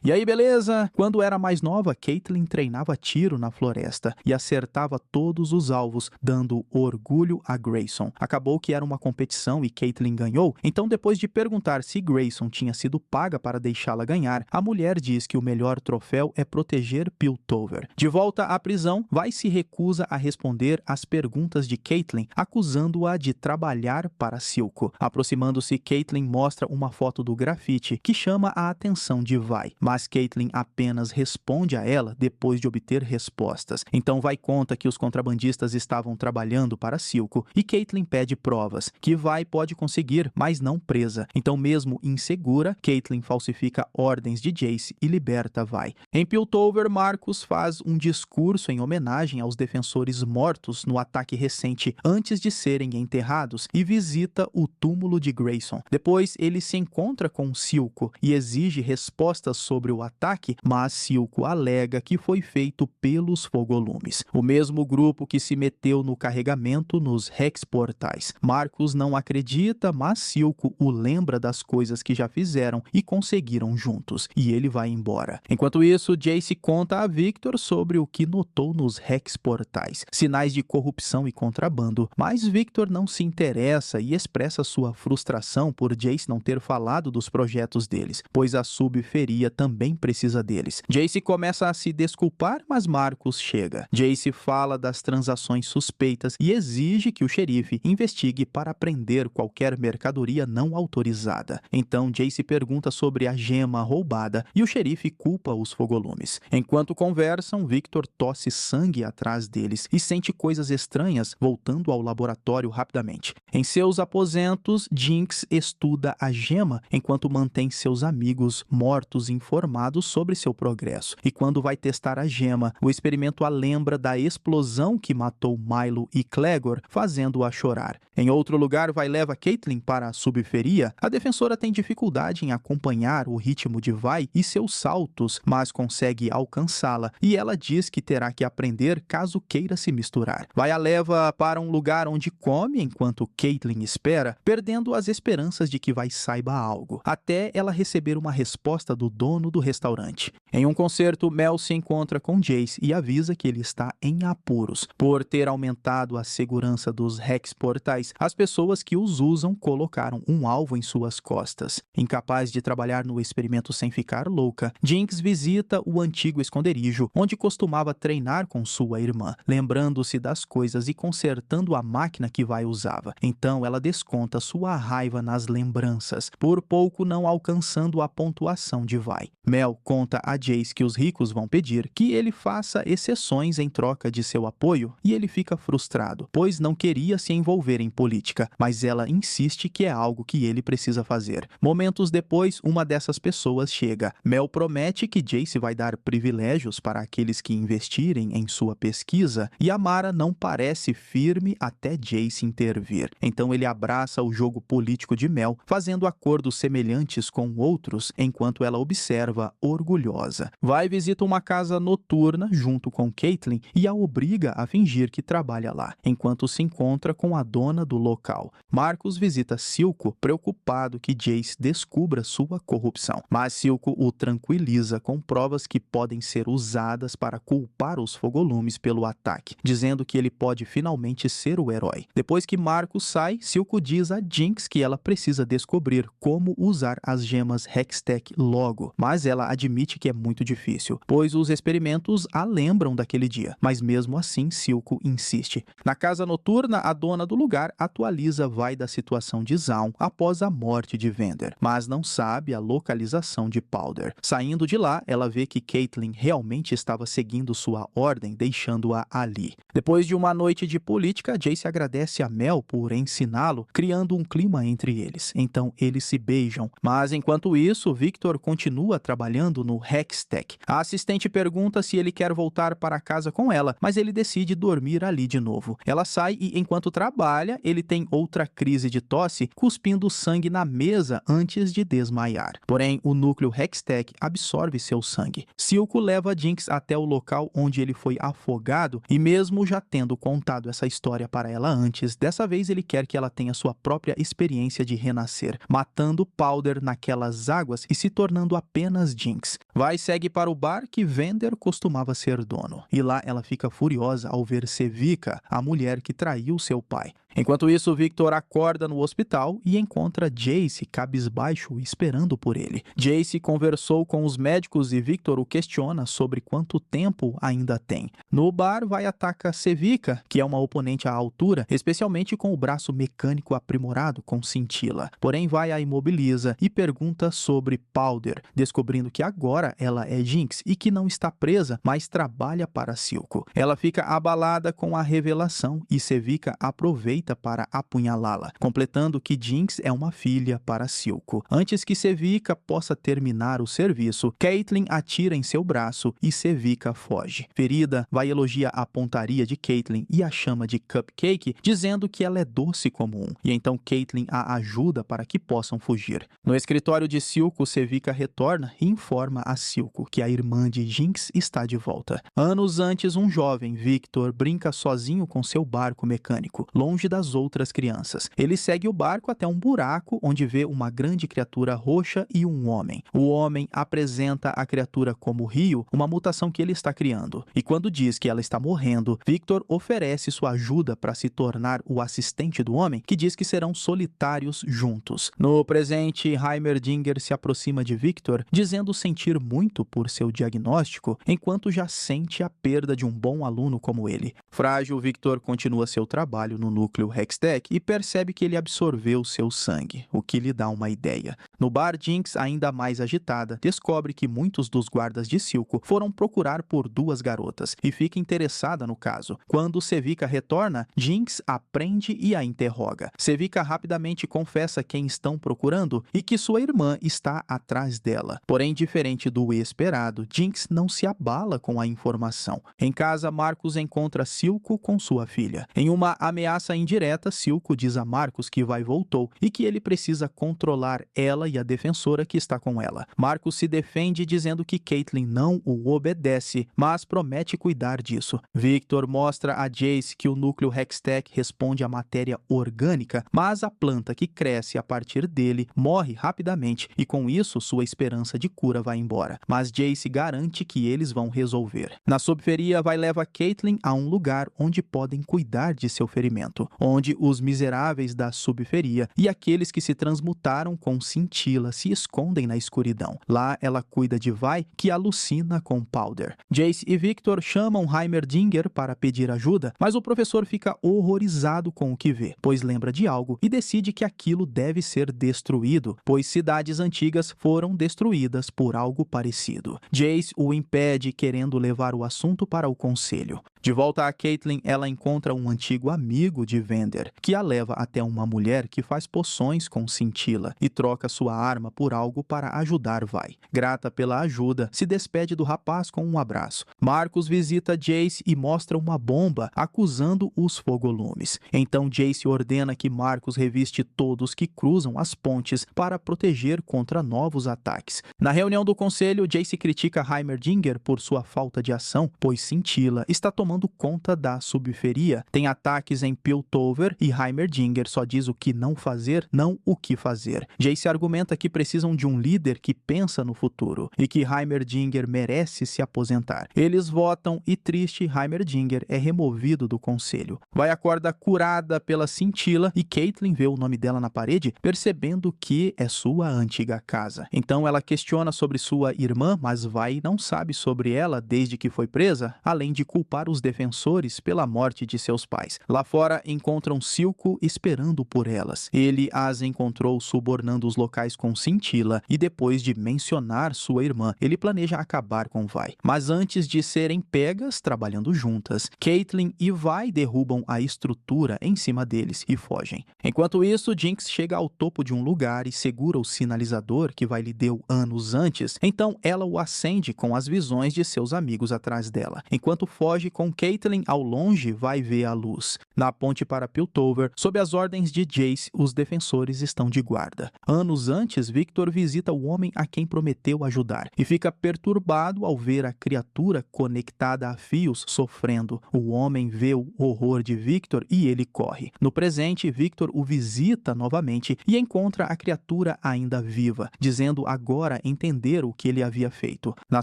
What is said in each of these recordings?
E aí, beleza? Quando era mais nova, Caitlyn treinava tiro na floresta e acertava todos os alvos, dando orgulho a Grayson. Acabou que era uma competição e Caitlyn ganhou, então depois de perguntar se Grayson tinha sido paga para deixá-la ganhar, a mulher diz que o melhor troféu é proteger Piltover. De volta à prisão, Vi se recusa a responder às perguntas de Caitlyn, acusando-a de trabalhar para Silco. Aproximando-se, Caitlyn mostra uma foto do grafite que chama a atenção de Vi, mas Caitlyn apenas responde a ela depois de obter respostas. Então Vi conta que os contrabandistas estavam trabalhando para Silco e Caitlyn pede provas, que Vi pode conseguir, mas não presa. Então, mesmo insegura, Caitlyn falsifica ordens de Jace e liberta Vi. Em Piltover, Marcus faz um discurso em homenagem aos defensores mortos no ataque recente antes de serem enterrados e visita o túmulo de Grayson. Depois, ele se encontra com Silco e exige respostas sobre o ataque, mas Silco alega que foi feito pelos Fogolumes, o mesmo grupo que se meteu no carregamento nos Hex Portais. Marcus não acredita, mas Silco o lembra das coisas que já fizeram e conseguiram juntos, e ele vai embora. Enquanto isso, Jace conta a Victor sobre o que notou nos Hex Portais, sinais de corrupção e contrabando, mas Victor não se interessa e expressa sua frustração por Jace não ter falado dos projetos deles, pois a subferia também precisa deles. Jace começa a se desculpar, mas Marcus chega. Jace fala das transações suspeitas e exige que o xerife investigue para prender qualquer mercadoria não autorizada. Então Jace pergunta sobre a gema roubada e o xerife culpa os Fogolumes. Enquanto conversam, Victor tosse sangue atrás deles e sente coisas estranhas, voltando ao laboratório rapidamente. Em seus aposentos, Jinx estuda a gema enquanto mantém seus amigos mortos informados sobre seu progresso. E quando vai testar a gema, o experimento a lembra da explosão que matou Milo e Clegor, fazendo-a chorar. Em outro lugar, vai leva Caitlyn para a subferia. A defensora tem dificuldade em acompanhar o ritmo de Vi e seus saltos, mas consegue alcançá-la, e ela diz que terá que aprender caso queira se misturar. Vi a leva para um lugar onde come enquanto Caitlyn espera, perdendo as esperanças de que Vi saiba algo, até ela receber uma resposta do dono do restaurante. Em um concerto, Mel se encontra com Jace e avisa que ele está em apuros. Por ter aumentado a segurança dos Hex Portais, as pessoas que os usam colocaram um alvo em suas costas. Incapaz de trabalhar no experimento sem ficar louca, Jinx visita o antigo esconderijo, onde costumava treinar com sua irmã, lembrando-se das coisas e consertando a máquina que Vi usava. Então ela desconta sua raiva nas lembranças, por pouco não alcançando a pontuação de Vi. Mel conta a Jace que os ricos vão pedir que ele faça exceções em troca de seu apoio, e ele fica frustrado, pois não queria se envolver em política, mas ela insiste que é algo que ele precisa fazer. Momentos depois, uma dessas pessoas chega. Mel promete que Jace vai dar privilégios para aqueles que investirem em sua pesquisa, e Amara não parece firme até Jace intervir. Então ele abraça o jogo político de Mel, fazendo acordos semelhantes com outros, enquanto ela observa orgulhosa. Vi visita uma casa noturna junto com Caitlyn e a obriga a fingir que trabalha lá, enquanto se encontra com a dona do local. Marcus visita Silco, preocupado que Jace descubra sua corrupção, mas Silco o tranquiliza com provas que podem ser usadas para culpar os Fogolumes pelo ataque, dizendo que ele pode finalmente ser o herói. Depois que Marcus sai, Silco diz a Jinx que ela precisa descobrir como usar as gemas Hextech logo, mas ela admite que é muito difícil, pois os experimentos a lembram daquele dia, mas mesmo assim Silco insiste. Na casa noturna, a dona do lugar atualiza Vi da situação de Zaun após a morte de Vander, mas não sabe a localização de Powder. Saindo de lá, ela vê que Caitlyn realmente estava seguindo sua ordem, deixando-a ali. Depois de uma noite de política, Jace agradece a Mel por ensiná-lo, criando um clima entre eles. Então eles se beijam, mas enquanto isso, Victor continua trabalhando no Hextech. A assistente pergunta se ele quer voltar para casa com ela, mas ele decide dormir ali de novo. Ela sai e, enquanto trabalha, ele tem outra crise de tosse, cuspindo sangue na mesa antes de desmaiar. Porém, o núcleo Hextech absorve seu sangue. Silco leva Jinx até o local onde ele foi afogado e, mesmo já tendo contado essa história para ela antes, dessa vez ele quer que ela tenha sua própria experiência de renascer, matando Powder naquelas águas e se tornando apenas apenas Jinx. Vi segue para o bar que Vander costumava ser dono, e lá ela fica furiosa ao ver Sevika, a mulher que traiu seu pai. Enquanto isso, Victor acorda no hospital e encontra Jace cabisbaixo esperando por ele. Jace conversou com os médicos e Victor o questiona sobre quanto tempo ainda tem. No bar, Vi ataca Sevika, que é uma oponente à altura, especialmente com o braço mecânico aprimorado com cintila. Porém, Vi a imobiliza e pergunta sobre Powder, descobrindo que agora ela é Jinx e que não está presa, mas trabalha para Silco. Ela fica abalada com a revelação e Sevika aproveita para apunhalá-la, completando que Jinx é uma filha para Silco. Antes que Sevika possa terminar o serviço, Caitlyn atira em seu braço e Sevika foge. Ferida, Vi elogia a pontaria de Caitlyn e a chama de Cupcake, dizendo que ela é doce como um, e então Caitlyn a ajuda para que possam fugir. No escritório de Silco, Sevika retorna e informa a Silco que a irmã de Jinx está de volta. Anos antes, um jovem, Victor, brinca sozinho com seu barco mecânico, longe das outras crianças. Ele segue o barco até um buraco onde vê uma grande criatura roxa e um homem. O homem apresenta a criatura como Rio, uma mutação que ele está criando. E quando diz que ela está morrendo, Victor oferece sua ajuda para se tornar o assistente do homem, que diz que serão solitários juntos. No presente, Heimerdinger se aproxima de Victor, dizendo sentir muito por seu diagnóstico, enquanto já sente a perda de um bom aluno como ele. Frágil, Victor continua seu trabalho no núcleo Hextech e percebe que ele absorveu seu sangue, o que lhe dá uma ideia. No bar, Jinx, ainda mais agitada, descobre que muitos dos guardas de Silco foram procurar por duas garotas e fica interessada no caso. Quando Sevika retorna, Jinx a prende e a interroga. Sevika rapidamente confessa quem estão procurando e que sua irmã está atrás dela. Porém, diferente do esperado, Jinx não se abala com a informação. Em casa, Marcus encontra Silco com sua filha. Em uma ameaça indireta, Silco diz a Marcus que Vi voltou e que ele precisa controlar ela e a defensora que está com ela. Marcus se defende dizendo que Caitlyn não o obedece, mas promete cuidar disso. Victor mostra a Jace que o núcleo Hextech responde à matéria orgânica, mas a planta que cresce a partir dele morre rapidamente e com isso sua esperança de cura vai embora. Mas Jace garante que eles vão resolver. Na subferia, Vi leva Caitlyn a um lugar onde podem cuidar de seu ferimento, onde os miseráveis da subferia e aqueles que se transmutaram com cintila se escondem na escuridão. Lá ela cuida de Vi, que alucina com Powder. Jace e Victor chamam Heimerdinger para pedir ajuda, mas o professor fica horrorizado com o que vê, pois lembra de algo e decide que aquilo deve ser destruído, pois cidades antigas foram destruídas por algo parecido. Jace o impede, querendo levar o assunto para o conselho. De volta a Caitlyn, ela encontra um antigo amigo de Vander, que a leva até uma mulher que faz poções com cintila e troca sua arma por algo para ajudar Vi. Grata pela ajuda, se despede do rapaz com um abraço. Marcus visita Jace e mostra uma bomba, acusando os fogolumes. Então Jace ordena que Marcus reviste todos que cruzam as pontes para proteger contra novos ataques. Na reunião do conselho, Jace critica Heimerdinger por sua falta de ação, pois cintila está tomando conta da subferia. Tem ataques em Piltover e Heimerdinger só diz o que não fazer, não o que fazer. Jace argumenta que precisam de um líder que pensa no futuro e que Heimerdinger merece se aposentar. Eles votam e triste, Heimerdinger é removido do conselho. Vi acorda curada pela cintila e Caitlyn vê o nome dela na parede, percebendo que é sua antiga casa. Então ela questiona sobre sua irmã, mas Vi não sabe sobre ela desde que foi presa, além de culpar os defensores pela morte de seus pais. Lá fora encontram Silco esperando por elas. Ele as encontrou subornando os locais com cintila e depois de mencionar sua irmã, ele planeja acabar com Vi. Mas antes de serem pegas trabalhando juntas, Caitlyn e Vi derrubam a estrutura em cima deles e fogem. Enquanto isso, Jinx chega ao topo de um lugar e segura o sinalizador que Vi lhe deu anos antes, então ela o acende com as visões de seus amigos atrás dela. Enquanto foge com Caitlyn ao longe, Vi vê a luz. Na ponte para Piltover, sob as ordens de Jace, os defensores estão de guarda. Anos antes, Victor visita o homem a quem prometeu ajudar e fica perturbado ao ver a criatura conectada a fios sofrendo. O homem vê o horror de Victor e ele corre. No presente, Victor o visita novamente e encontra a criatura ainda viva, dizendo agora entender o que ele havia feito. Na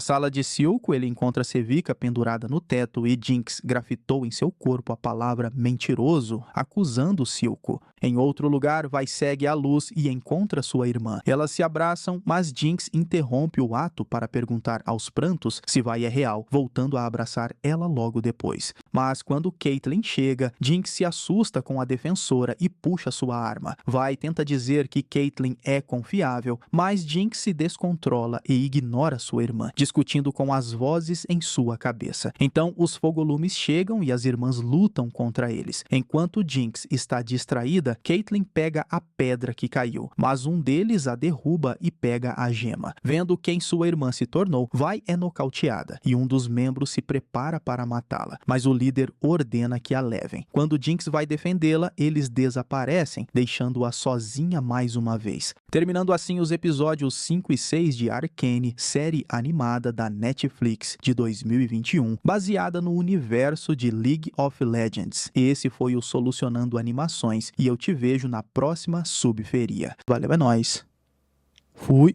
sala de Silco, ele encontra Sevika pendurada no teto e Jinx grafitou em seu corpo a palavra mentiroso, acusando Silco. Em outro lugar, Vai segue à luz e encontra sua irmã. Elas se abraçam, mas Jinx interrompe o ato para perguntar aos prantos se Vai é real, voltando a abraçar ela logo depois. Mas quando Caitlyn chega, Jinx se assusta com a defensora e puxa sua arma. Vai tenta dizer que Caitlyn é confiável, mas Jinx se descontrola e ignora sua irmã, discutindo com as vozes em sua cabeça. Então, os fogolumes chegam e as irmãs lutam contra eles. Enquanto Jinx está distraída, Caitlyn pega a pedra que caiu, mas um deles a derruba e pega a gema. Vendo quem sua irmã se tornou, Vai é nocauteada e um dos membros se prepara para matá-la, mas o líder ordena que a levem. Quando Jinx vai defendê-la, eles desaparecem, deixando-a sozinha mais uma vez. Terminando assim os episódios 5 e 6 de Arcane, série animada da Netflix de 2021, baseada no universo de League of Legends. Esse foi o Solucionando Animações e eu te vejo na próxima subferia. Valeu, é nóis. Fui!